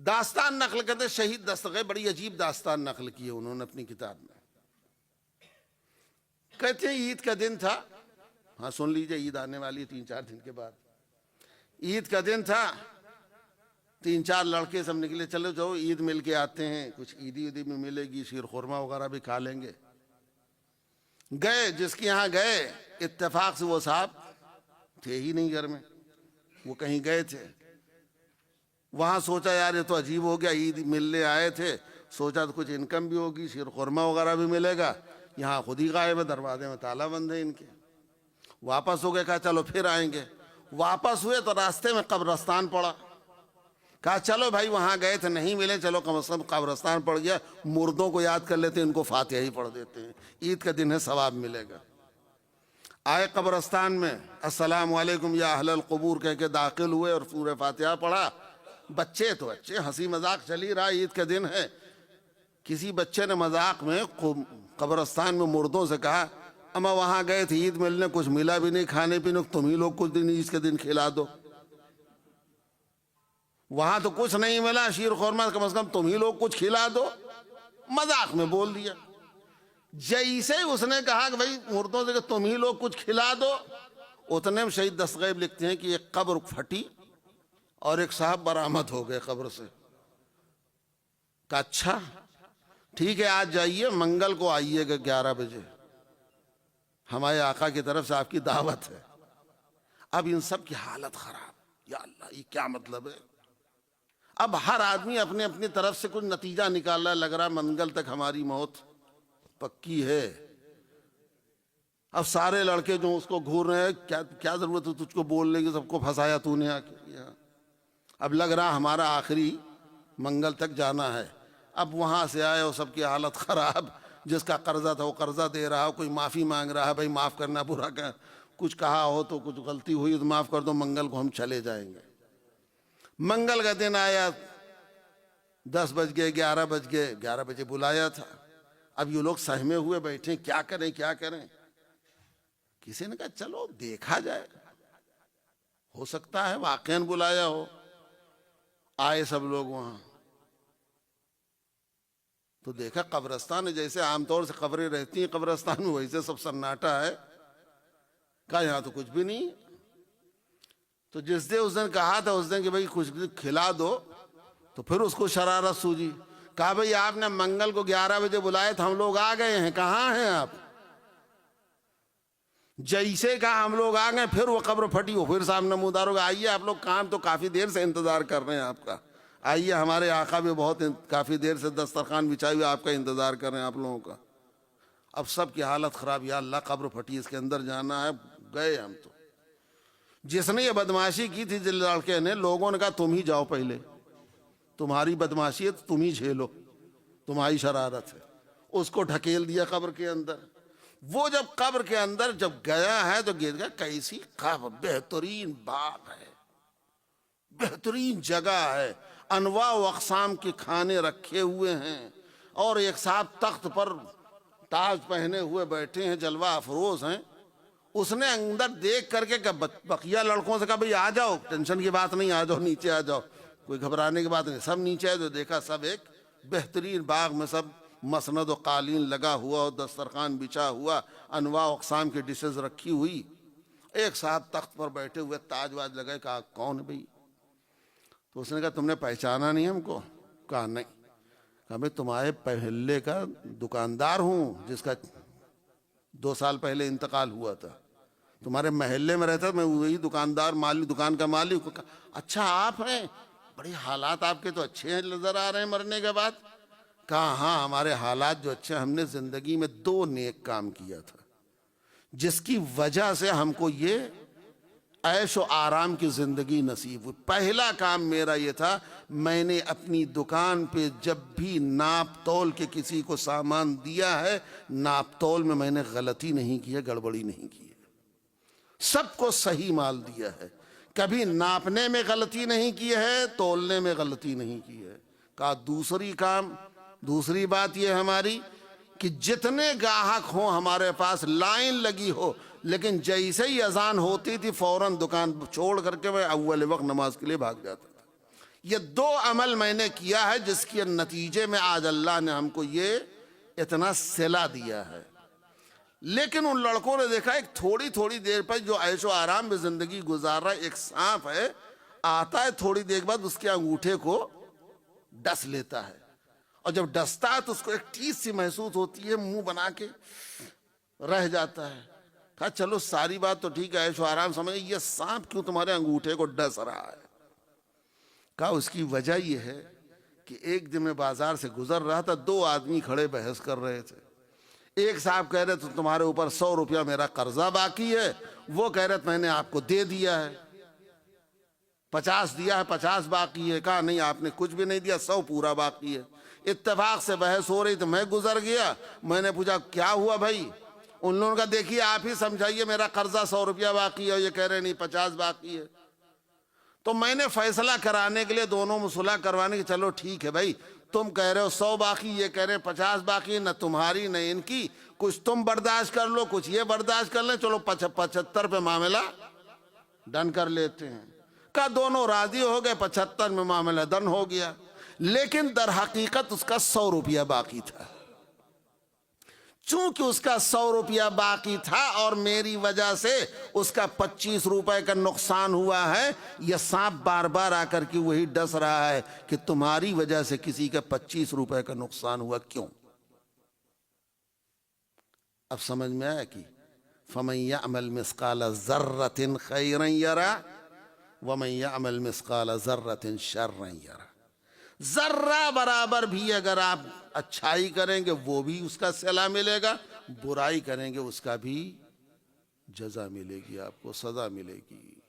दास्तान नकल करते शहीद दस्तगीर, बड़ी अजीब दास्तान नकल की है उन्होंने अपनी किताब में। कहते हैं ईद का दिन था, हाँ सुन लीजिए, ईद आने वाली है 3-4 दिन के बाद। ईद का दिन था, 3-4 लड़के सब निकले, चलो जाओ ईद मिल के आते हैं, कुछ ईदी उदी में मिलेगी, शीर खुरमा वगैरह भी खा लेंगे। गए, जिसके यहाँ गए इत्तेफाक से वो साहब थे ही नहीं घर में, वो कहीं गए थे। वहाँ सोचा यार ये तो अजीब हो गया, ईद मिलने आए थे, सोचा तो कुछ इनकम भी होगी, शीर खुरमा वगैरह भी मिलेगा, यहाँ खुद ही गायब है, दरवाजे में ताला बंद है इनके। वापस हो गए, कहा चलो फिर आएंगे। वापस हुए तो रास्ते में कब्रस्तान पड़ा, कहा चलो भाई वहाँ गए थे नहीं मिले, चलो कम से कम कब्रस्तान पड़ गया, मुर्दों को याद कर लेते हैं, इनको फातिहा ही पढ़ देते हैं, ईद का दिन है सवाब मिलेगा। आए कब्रस्तान में, अस्सलाम वालेकुम या अहलल क़ुबूर कह के दाखिल हुए और सूरह फातिहा पढ़ा। बच्चे तो अच्छे, हंसी मजाक चल ही रहा, ईद का दिन है। किसी बच्चे ने मजाक में कब्रस्तान में मुर्दों से कहा, अम्मा वहाँ गए थे ईद मिलने, कुछ मिला भी नहीं खाने पीने, तुम ही लोग कुछ दिन ईद के दिन खिला दो। वहां तो कुछ नहीं मिला, शीर खुरमा कम से कम तुम ही लोग कुछ खिला दो, मजाक में बोल दिया। जैसे ही उसने कहा कि भाई मुर्दों से कि तुम ही लोग कुछ खिला दो, उतने में शहीद दस्तगीर लिखते हैं कि एक कब्र फटी और एक साहब बरामद हो गए कब्र से। कहा अच्छा ठीक है, आज जाइए, मंगल को आइएगा 11 बजे, हमारे आका की तरफ से आपकी दावत है। अब इन सब की हालत खराब, या अल्लाह ये क्या मतलब है। अब हर आदमी अपने अपनी तरफ से कुछ नतीजा निकाल रहा है, लग रहा मंगल तक हमारी मौत पक्की है। अब सारे लड़के जो उसको घूर रहे हैं, क्या क्या जरूरत है तुझको बोलने की, सबको फंसाया तूने आके यहाँ। अब लग रहा हमारा आखिरी मंगल तक जाना है। अब वहां से आए और सबकी हालत खराब, जिसका कर्जा था वो कर्जा दे रहा हो, कोई माफी मांग रहा है, भाई माफ करना, बुरा कर कुछ कहा हो तो, कुछ गलती हुई तो माफ कर दो, मंगल को हम चले जाएंगे। मंगल का दिन आया, 10 बज गए, 11 बज गए, 11 बजे बुलाया था। अब ये लोग सहमे हुए बैठे, क्या करें क्या करें। किसी ने कहा चलो देखा जाए, हो सकता है वाकईन बुलाया हो। आए सब लोग वहां, तो देखा कब्रिस्तान है, जैसे आमतौर से खबरें रहती हैं कब्रिस्तान में, वैसे सब सन्नाटा है। कहा यहाँ तो कुछ भी नहीं। तो जिस दिन उस दिन कहा था उस दिन कि भाई कुछ खिला दो, तो फिर उसको शरारत सूझी। कहा भाई आपने मंगल को 11 बजे बुलाए थे, हम लोग आ गए हैं, कहाँ हैं आप। जैसे कहा हम लोग आ गए, फिर वो कब्र फटी हो, फिर सामने नमूदार होगा, आइए आप लोग, काम तो काफी देर से इंतजार कर रहे हैं आपका, आइए हमारे आका भी बहुत काफी देर से दस्तरखान बिछाए हुए आपका इंतजार कर रहे हैं आप लोगों का। अब सब की हालत खराब, या अल्लाह कब्र फटी, इसके अंदर जाना है। गए हम तो, जिसने ये बदमाशी की थी जिस लड़के ने, लोगों ने कहा तुम ही जाओ पहले, तुम्हारी बदमाशी है तो तुम ही झेलो, तुम्हारी शरारत है। उसको ढकेल दिया कब्र के अंदर। वो जब कब्र के अंदर जब गया है तो गिर गया, कैसी कब्र, बेहतरीन बाग है, बेहतरीन जगह है, अनवा अक़साम के खाने रखे हुए हैं, और एक साहब तख्त पर ताज पहने हुए बैठे हैं, जलवा अफरोज हैं। उसने अंदर देख करके बकिया लड़कों से कहा भाई आ जाओ, टेंशन की बात नहीं, आ जाओ नीचे आ जाओ, कोई घबराने की बात नहीं। सब नीचे आए तो देखा सब एक बेहतरीन बाग में सब मसनद व कालीन लगा हुआ और दस्तरखान बिछा हुआ, अनवा अक़साम की डिशेज रखी हुई। एक साहब तख्त पर बैठे हुए, ताज वाज लगाए। कहा कौन है भाई। तो उसने कहा तुमने पहचाना नहीं हमको। कहा नहीं। कहा मैं तुम्हारे पहले का दुकानदार हूँ, जिसका 2 साल पहले इंतकाल हुआ था, तुम्हारे महल्ले में रहता, मैं वही दुकानदार, मालिक, दुकान का मालिक। अच्छा आप हैं, बड़े हालात आपके तो अच्छे हैं नजर आ रहे हैं मरने के बाद। कहा हाँ हमारे हालात जो अच्छे, हमने जिंदगी में 2 नेक काम किया था, जिसकी वजह से हमको ये ऐश व आराम की जिंदगी नसीब हुई। पहला काम मेरा ये था, मैंने अपनी दुकान पे जब भी नाप तोल के किसी को सामान दिया है, नाप तोल में मैंने गलती नहीं की है, गड़बड़ी नहीं की है, सबको सही माल दिया है, कभी नापने में गलती नहीं की है, तोलने में गलती नहीं की है। कहा दूसरी बात यह हमारी कि जितने ग्राहक हो हमारे पास, लाइन लगी हो, लेकिन जैसे ही अजान होती थी फौरन दुकान छोड़ करके मैं अव्वल वक्त नमाज के लिए भाग जाता था। ये 2 अमल मैंने किया है जिसके नतीजे में आज अल्लाह ने हमको ये इतना सिला दिया है। लेकिन उन लड़कों ने देखा एक थोड़ी थोड़ी देर पर जो ऐशो आराम में जिंदगी गुजार रहा है, एक सांप है, आता है थोड़ी देर बाद उसके अंगूठे को डस लेता है, और जब डसता है तो उसको एक टीस सी महसूस होती है, मुंह बना के रह जाता है। कहा चलो सारी बात तो ठीक है, ऐशो आराम समझ, ये सांप क्यों तुम्हारे अंगूठे को डस रहा है? कहा उसकी वजह ये है कि एक दिन मैं बाजार से गुजर रहा था, 2 आदमी खड़े बहस कर रहे थे। एक साहब कह रहे थे तुम्हारे ऊपर 100 रुपया मेरा कर्जा बाकी है, वो कह रहे थे मैंने आपको दे दिया है, 50 दिया है, 50 बाकी है। कहा नहीं आपने कुछ भी नहीं दिया, 100 पूरा बाकी है। इत्तेफाक से बहस हो रही तो मैं गुजर गया, मैंने पूछा क्या हुआ भाई? उन लोगों का देखिए आप ही समझाइए, मेरा कर्जा 100 रुपया बाकी है, ये कह रहे नहीं 50 बाकी है। तो मैंने फैसला कराने के लिए दोनों में सुलह करवाने की, चलो ठीक है भाई, तुम कह रहे हो 100 बाकी, ये कह रहे 50 बाकी, न तुम्हारी न इनकी, कुछ तुम बर्दाश्त कर लो, कुछ ये बर्दाश्त कर ले, चलो 75 पे मामला डन कर लेते हैं। का दोनों राजी हो गए, 75 में मामला डन हो गया। लेकिन दर हकीकत उसका 100 रुपया बाकी था। चूंकि उसका 100 रुपया बाकी था और मेरी वजह से उसका 25 रुपए का नुकसान हुआ है, यह सांप बार बार आकर के वही डस रहा है कि तुम्हारी वजह से किसी का 25 रुपए का नुकसान हुआ, क्यों? अब समझ में आया कि फमन यअमल मिस्काल ज़र्रतिन खैरन यरा वमन यअमल मिस्काल ज़र्रतिन शर्रन यरा। जर्रा बराबर भी अगर आप अच्छाई करेंगे वो भी उसका सिला मिलेगा, बुराई करेंगे उसका भी जजा मिलेगी, आपको सजा मिलेगी।